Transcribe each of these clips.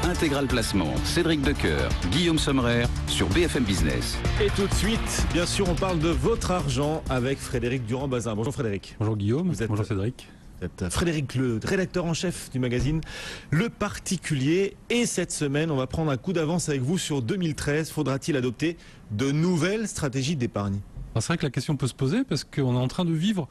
Intégral Placement, Cédric Decoeur, Guillaume Sommerer sur BFM Business. Et tout de suite, bien sûr, on parle de votre argent avec Frédéric Durand-Bazin. Bonjour Frédéric. Bonjour Guillaume, bonjour Cédric. Vous êtes Frédéric, le rédacteur en chef du magazine Le Particulier. Et cette semaine, on va prendre un coup d'avance avec vous sur 2013. Faudra-t-il adopter de nouvelles stratégies d'épargne ? C'est vrai que la question peut se poser parce qu'on est en train de vivre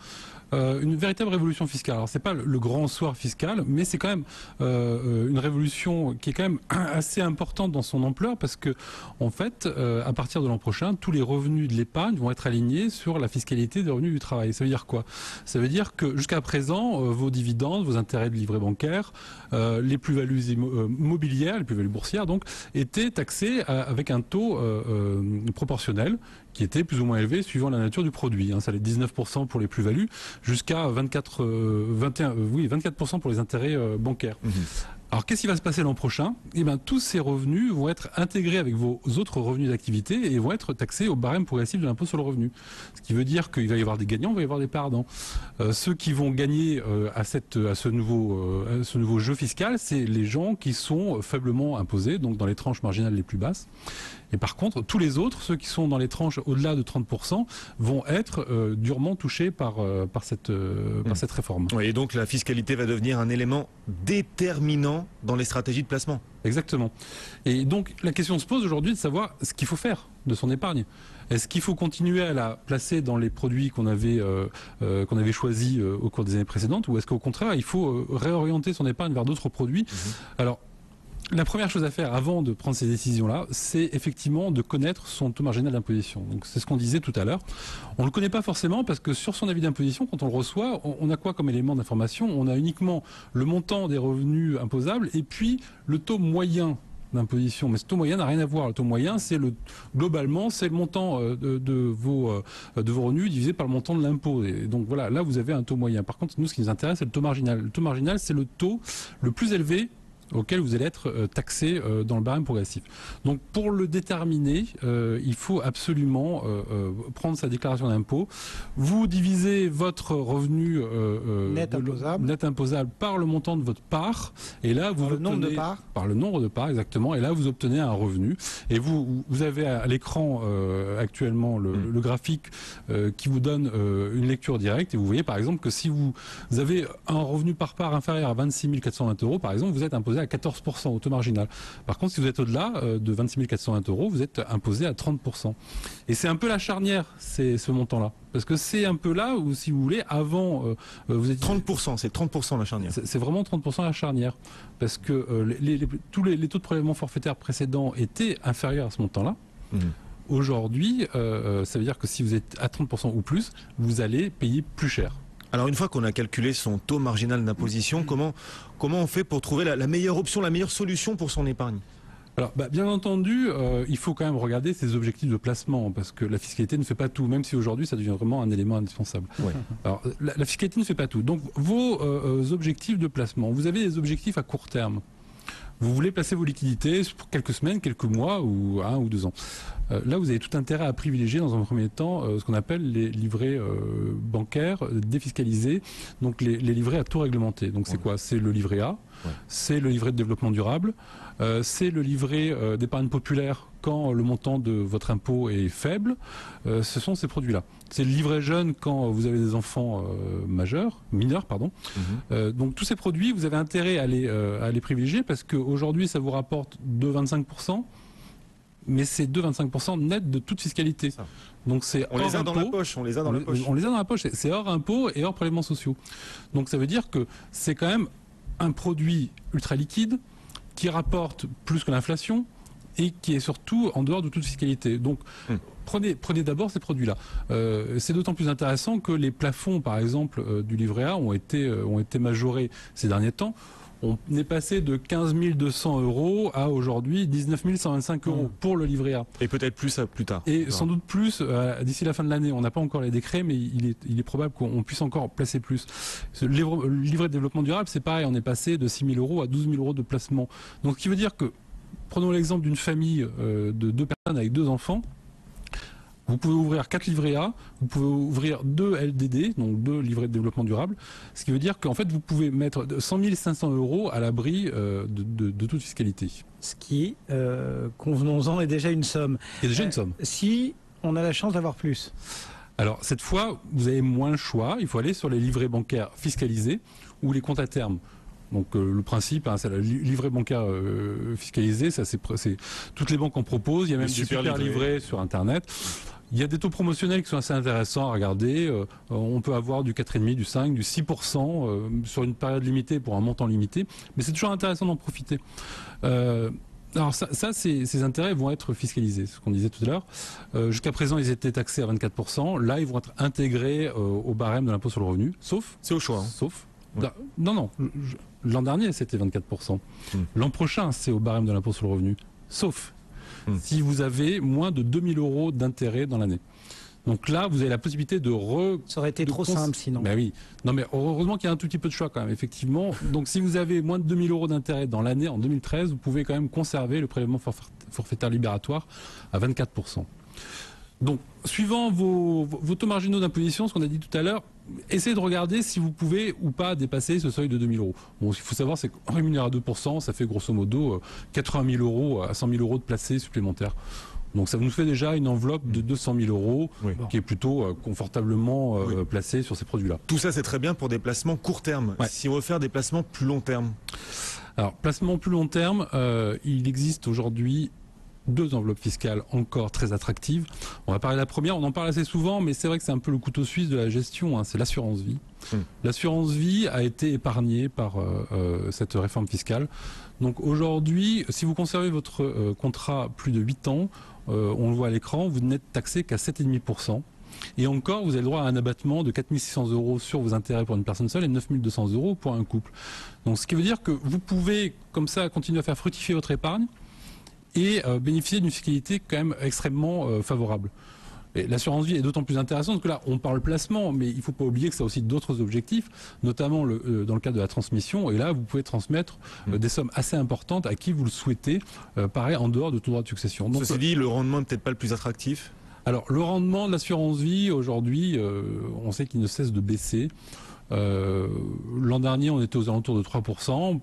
une véritable révolution fiscale. Alors c'est pas le grand soir fiscal, mais c'est quand même une révolution qui est quand même assez importante dans son ampleur parce que en fait, à partir de l'an prochain, tous les revenus de l'épargne vont être alignés sur la fiscalité des revenus du travail. Ça veut dire quoi? Ça veut dire que jusqu'à présent, vos dividendes, vos intérêts de livret bancaire, les plus-values mobilières, les plus-values boursières, donc, étaient taxés avec un taux proportionnel qui était plus ou moins élevé suivant la nature du produit. Ça allait de 19% pour les plus-values jusqu'à 24% pour les intérêts bancaires. Alors qu'est-ce qui va se passer l'an prochain? Eh bien, tous ces revenus vont être intégrés avec vos autres revenus d'activité et vont être taxés au barème progressif de l'impôt sur le revenu. Ce qui veut dire qu'il va y avoir des gagnants, il va y avoir des perdants. Ceux qui vont gagner à ce nouveau jeu fiscal, c'est les gens qui sont faiblement imposés, donc dans les tranches marginales les plus basses. Et par contre, tous les autres, ceux qui sont dans les tranches au-delà de 30%, vont être durement touchés par cette réforme. Oui, et donc la fiscalité va devenir un élément déterminant dans les stratégies de placement. Exactement. Et donc la question se pose aujourd'hui de savoir ce qu'il faut faire de son épargne. Est-ce qu'il faut continuer à la placer dans les produits qu'on avait choisis au cours des années précédentes, ou est-ce qu'au contraire, il faut réorienter son épargne vers d'autres produits? Alors, la première chose à faire avant de prendre ces décisions-là, c'est effectivement de connaître son taux marginal d'imposition. Donc c'est ce qu'on disait tout à l'heure. On ne le connaît pas forcément parce que sur son avis d'imposition, quand on le reçoit, on a quoi comme élément d'information? On a uniquement le montant des revenus imposables et puis le taux moyen d'imposition. Mais ce taux moyen n'a rien à voir. Le taux moyen, globalement, c'est le montant de vos revenus divisé par le montant de l'impôt. Et donc voilà, là vous avez un taux moyen. Par contre, nous, ce qui nous intéresse, c'est le taux marginal. Le taux marginal, c'est le taux le plus élevé auquel vous allez être taxé dans le barème progressif. Donc pour le déterminer, il faut absolument prendre sa déclaration d'impôt. Vous divisez votre revenu net imposable par le montant de votre part, et là vous obtenez, par le nombre de parts exactement, et là vous obtenez un revenu. Et vous avez à l'écran actuellement le graphique qui vous donne une lecture directe, et vous voyez par exemple que si vous avez un revenu par part inférieur à 26 420 €, par exemple, vous êtes imposé à 14% au taux marginal. Par contre, si vous êtes au-delà de 26 420 €, vous êtes imposé à 30%. Et c'est un peu la charnière, ce montant-là. Parce que c'est un peu là où, si vous voulez, avant, vous étiez... 30%, c'est 30% la charnière. C'est vraiment 30% la charnière. Parce que tous les taux de prélèvement forfaitaire précédents étaient inférieurs à ce montant-là. Aujourd'hui, ça veut dire que si vous êtes à 30% ou plus, vous allez payer plus cher. Alors une fois qu'on a calculé son taux marginal d'imposition, comment on fait pour trouver la meilleure option, la meilleure solution pour son épargne? Alors, bien entendu, il faut quand même regarder ses objectifs de placement, parce que la fiscalité ne fait pas tout, même si aujourd'hui ça devient vraiment un élément indispensable. Ouais. Alors, la fiscalité ne fait pas tout. Donc, vos objectifs de placement, vous avez des objectifs à court terme. Vous voulez placer vos liquidités pour quelques semaines, quelques mois ou 1 ou 2 ans. Là, vous avez tout intérêt à privilégier dans un premier temps ce qu'on appelle les livrets bancaires défiscalisés, donc les livrets à taux réglementé. Donc c'est quoi? C'est le livret A, c'est le livret de développement durable, c'est le livret d'épargne populaire quand le montant de votre impôt est faible. Ce sont ces produits-là. C'est le livret jeune quand vous avez des enfants mineurs. Donc tous ces produits, vous avez intérêt à les privilégier parce qu'aujourd'hui, ça vous rapporte 2,25%. Mais c'est 2,25% net de toute fiscalité. Donc c'est on les a dans la poche, on les a dans la poche. C'est hors impôt et hors prélèvements sociaux. Donc ça veut dire que c'est quand même un produit ultra liquide qui rapporte plus que l'inflation et qui est surtout en dehors de toute fiscalité. Donc prenez d'abord ces produits-là. C'est d'autant plus intéressant que les plafonds, par exemple, du livret A ont été majorés ces derniers temps. On est passé de 15 200 € à aujourd'hui 19 125 € pour le livret A. Et peut-être plus tard. Et sans doute plus d'ici la fin de l'année. On n'a pas encore les décrets, mais il est probable qu'on puisse encore placer plus. Le livret de développement durable, c'est pareil. On est passé de 6 000 € à 12 000 € de placement. Donc, ce qui veut dire que, prenons l'exemple d'une famille de 2 personnes avec 2 enfants. Vous pouvez ouvrir 4 livrets A, vous pouvez ouvrir 2 LDD, donc 2 livrets de développement durable, ce qui veut dire qu'en fait vous pouvez mettre 100 500 € à l'abri de toute fiscalité. Ce qui, convenons-en, est déjà une somme. C'est déjà une somme. Si on a la chance d'avoir plus. Alors cette fois, vous avez moins le choix, il faut aller sur les livrets bancaires fiscalisés ou les comptes à terme. Donc le principe, c'est le livret bancaire fiscalisé, ça c'est toutes les banques en proposent, il y a même des super livrets sur Internet. Il y a des taux promotionnels qui sont assez intéressants à regarder. On peut avoir du 4,5, du 5, du 6% sur une période limitée pour un montant limité. Mais c'est toujours intéressant d'en profiter. Alors ces intérêts vont être fiscalisés, ce qu'on disait tout à l'heure. Jusqu'à présent, ils étaient taxés à 24%. Là, ils vont être intégrés au barème de l'impôt sur le revenu, sauf... C'est au choix. Hein. Sauf... Ouais. Non. L'an dernier, c'était 24%. L'an prochain, c'est au barème de l'impôt sur le revenu, sauf si vous avez moins de 2 000 € d'intérêt dans l'année. Donc là, vous avez la possibilité de Ça aurait été trop simple sinon. Ben oui. Non, mais heureusement qu'il y a un tout petit peu de choix quand même, effectivement. Donc si vous avez moins de 2 000 € d'intérêt dans l'année, en 2013, vous pouvez quand même conserver le prélèvement forfaitaire libératoire à 24%. Donc, suivant vos taux marginaux d'imposition, ce qu'on a dit tout à l'heure, essayez de regarder si vous pouvez ou pas dépasser ce seuil de 2 000 €. Bon, ce qu'il faut savoir, c'est qu'en rémunéré à 2%, ça fait grosso modo 80 000 € à 100 000 € de placés supplémentaires. Donc ça nous fait déjà une enveloppe de 200 000 € qui est plutôt confortablement placée sur ces produits-là. Tout ça, c'est très bien pour des placements court terme. Ouais. Si on veut faire des placements plus long terme. Alors, placement plus long terme, il existe aujourd'hui 2 enveloppes fiscales encore très attractives. On va parler de la première, on en parle assez souvent, mais c'est vrai que c'est un peu le couteau suisse de la gestion, c'est l'assurance vie. L'assurance vie a été épargnée par cette réforme fiscale. Donc aujourd'hui, si vous conservez votre contrat plus de 8 ans, on le voit à l'écran, vous n'êtes taxé qu'à 7,5%. Et encore, vous avez le droit à un abattement de 4 600 € sur vos intérêts pour une personne seule et 9 200 € pour un couple. Donc ce qui veut dire que vous pouvez, comme ça, continuer à faire fructifier votre épargne et bénéficier d'une fiscalité quand même extrêmement favorable. L'assurance vie est d'autant plus intéressante que là, on parle placement, mais il ne faut pas oublier que ça a aussi d'autres objectifs, notamment dans le cadre de la transmission. Et là, vous pouvez transmettre des sommes assez importantes à qui vous le souhaitez, pareil, en dehors de tout droit de succession. Donc, ceci dit, le rendement n'est peut-être pas le plus attractif. Alors, le rendement de l'assurance vie, aujourd'hui, on sait qu'il ne cesse de baisser. L'an dernier, on était aux alentours de 3%.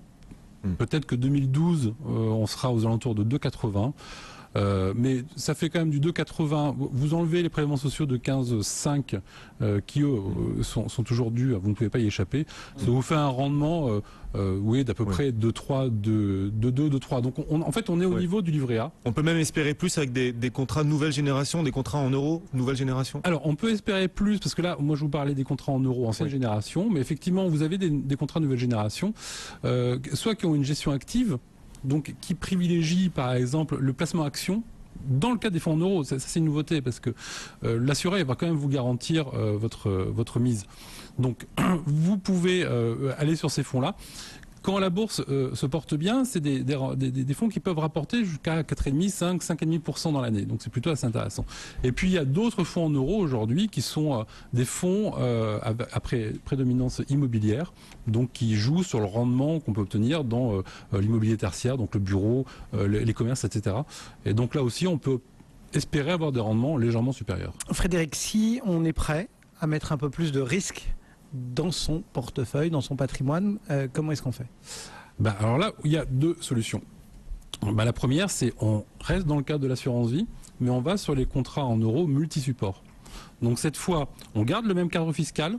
Peut-être que 2012, on sera aux alentours de 2,80. Mais ça fait quand même du 2,80. Vous enlevez les prélèvements sociaux de 15,5 qui eux sont toujours dus, vous ne pouvez pas y échapper. Ça vous fait un rendement d'à peu près de 3, de 2, de 3. Donc en fait on est au niveau du livret A. On peut même espérer plus avec des contrats de nouvelle génération, des contrats en euros nouvelle génération. Alors on peut espérer plus parce que là moi je vous parlais des contrats en euros ancienne génération, mais effectivement vous avez des contrats de nouvelle génération, soit qui ont une gestion active, donc qui privilégie par exemple le placement action dans le cas des fonds en euros. Ça c'est une nouveauté parce que l'assuré va quand même vous garantir votre mise. Donc vous pouvez aller sur ces fonds-là. Quand la bourse se porte bien, c'est des fonds qui peuvent rapporter jusqu'à 4,5, 5,5% dans l'année. Donc c'est plutôt assez intéressant. Et puis il y a d'autres fonds en euros aujourd'hui qui sont des fonds à prédominance immobilière, donc qui jouent sur le rendement qu'on peut obtenir dans l'immobilier tertiaire, donc le bureau, les commerces, etc. Et donc là aussi, on peut espérer avoir des rendements légèrement supérieurs. Frédéric, si on est prêt à mettre un peu plus de risques dans son portefeuille, dans son patrimoine, comment est-ce qu'on fait ? Alors là, il y a 2 solutions. La première, c'est on reste dans le cadre de l'assurance vie, mais on va sur les contrats en euros multi-support. Donc cette fois, on garde le même cadre fiscal,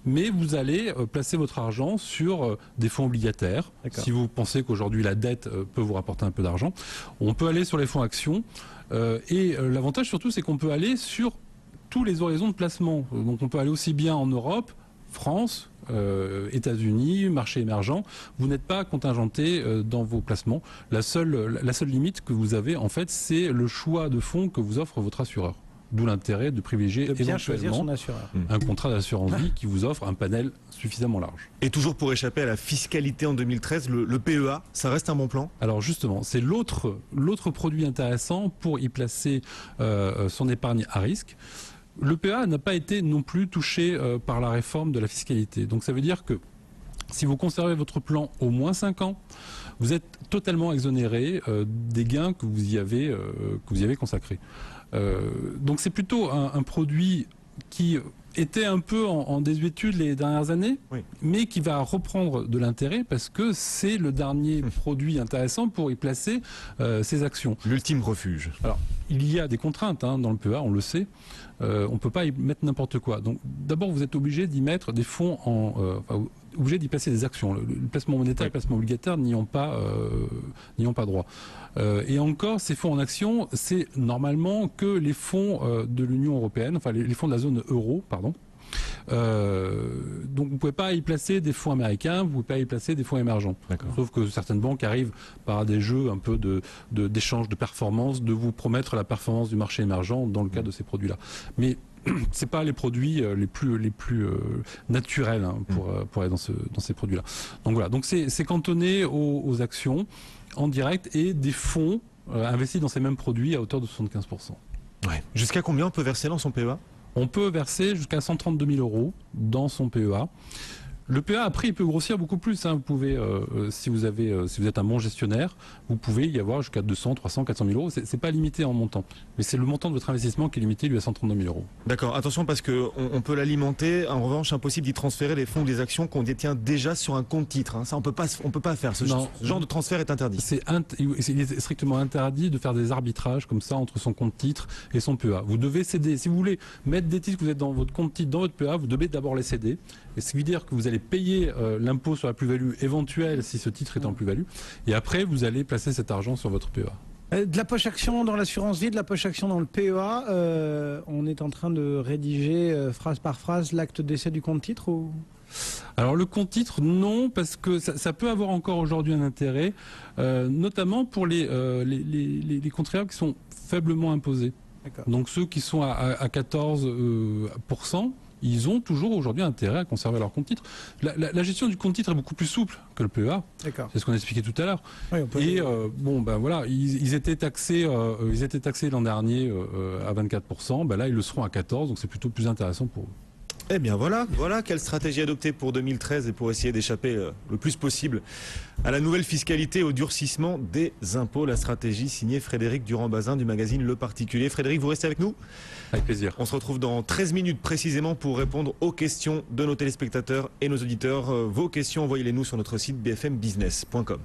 mais vous allez placer votre argent sur des fonds obligataires. Si vous pensez qu'aujourd'hui la dette peut vous rapporter un peu d'argent, on peut aller sur les fonds actions. Et l'avantage surtout, c'est qu'on peut aller sur tous les horizons de placement. Donc on peut aller aussi bien en Europe, France, États-Unis, marché émergent. Vous n'êtes pas contingenté dans vos placements. La seule limite que vous avez, en fait, c'est le choix de fonds que vous offre votre assureur. D'où l'intérêt de privilégier éventuellement un contrat d'assurance vie qui vous offre un panel suffisamment large. Et toujours pour échapper à la fiscalité en 2013, le PEA, ça reste un bon plan ? Alors justement, c'est l'autre produit intéressant pour y placer son épargne à risque. Le PEA n'a pas été non plus touché par la réforme de la fiscalité. Donc ça veut dire que si vous conservez votre plan au moins 5 ans, vous êtes totalement exonéré des gains que vous y avez consacrés. Donc c'est plutôt un produit qui était un peu en désuétude les dernières années, mais qui va reprendre de l'intérêt parce que c'est le dernier produit intéressant pour y placer ses actions. L'ultime refuge. Alors, il y a des contraintes dans le PEA, on le sait. On ne peut pas y mettre n'importe quoi. Donc, d'abord, vous êtes obligé d'y mettre des fonds obligé d'y placer des actions. Le placement monétaire et le placement obligataire n'y ont pas droit. Et encore, ces fonds en actions, c'est normalement que les fonds de l'Union européenne, enfin les fonds de la zone euro, pardon. Donc vous ne pouvez pas y placer des fonds américains, vous ne pouvez pas y placer des fonds émergents. Sauf que certaines banques arrivent par des jeux un peu d'échange de performance, de vous promettre la performance du marché émergent dans le cadre de ces produits-là. Mais c'est pas les produits les plus naturels pour aller dans ces produits-là. Donc voilà, donc c'est cantonné aux actions en direct et des fonds investis dans ces mêmes produits à hauteur de 75%. Ouais. Jusqu'à combien on peut verser dans son PEA ? On peut verser jusqu'à 132 000 € dans son PEA. Le PEA, après, il peut grossir beaucoup plus. Vous pouvez, si vous êtes un bon gestionnaire, vous pouvez y avoir jusqu'à 200, 300, 400 000 €. C'est pas limité en montant. Mais c'est le montant de votre investissement qui est limité, lui, à 132 000 €. D'accord. Attention, parce qu'on peut l'alimenter. En revanche, impossible d'y transférer les fonds ou des actions qu'on détient déjà sur un compte titre. Ça, on peut pas faire. Ce genre de transfert est interdit. Il est strictement interdit de faire des arbitrages comme ça entre son compte titre et son PEA. Vous devez céder. Si vous voulez mettre des titres que vous êtes dans votre compte titre, dans votre PEA, vous devez d'abord les céder. Et ce qui veut dire que vous allez payer l'impôt sur la plus-value éventuelle si ce titre est en plus-value. Et après, vous allez placer cet argent sur votre PEA. De la poche action dans l'assurance vie, de la poche action dans le PEA, on est en train de rédiger phrase par phrase l'acte d'essai du compte titre ou... Alors le compte titre, non, parce que ça peut avoir encore aujourd'hui un intérêt, notamment pour les contribuables qui sont faiblement imposés. Donc ceux qui sont à 14%, ils ont toujours aujourd'hui intérêt à conserver leur compte titre. La gestion du compte titre est beaucoup plus souple que le PEA. C'est ce qu'on expliquait tout à l'heure. Et voilà, ils étaient taxés l'an dernier à 24%. Là, ils le seront à 14%, donc c'est plutôt plus intéressant pour eux. Eh bien voilà quelle stratégie adopter pour 2013 et pour essayer d'échapper le plus possible à la nouvelle fiscalité, au durcissement des impôts. La stratégie signée Frédéric Durand-Bazin du magazine Le Particulier. Frédéric, vous restez avec nous ? Avec plaisir. On se retrouve dans 13 minutes précisément pour répondre aux questions de nos téléspectateurs et nos auditeurs. Vos questions, envoyez-les nous sur notre site bfmbusiness.com.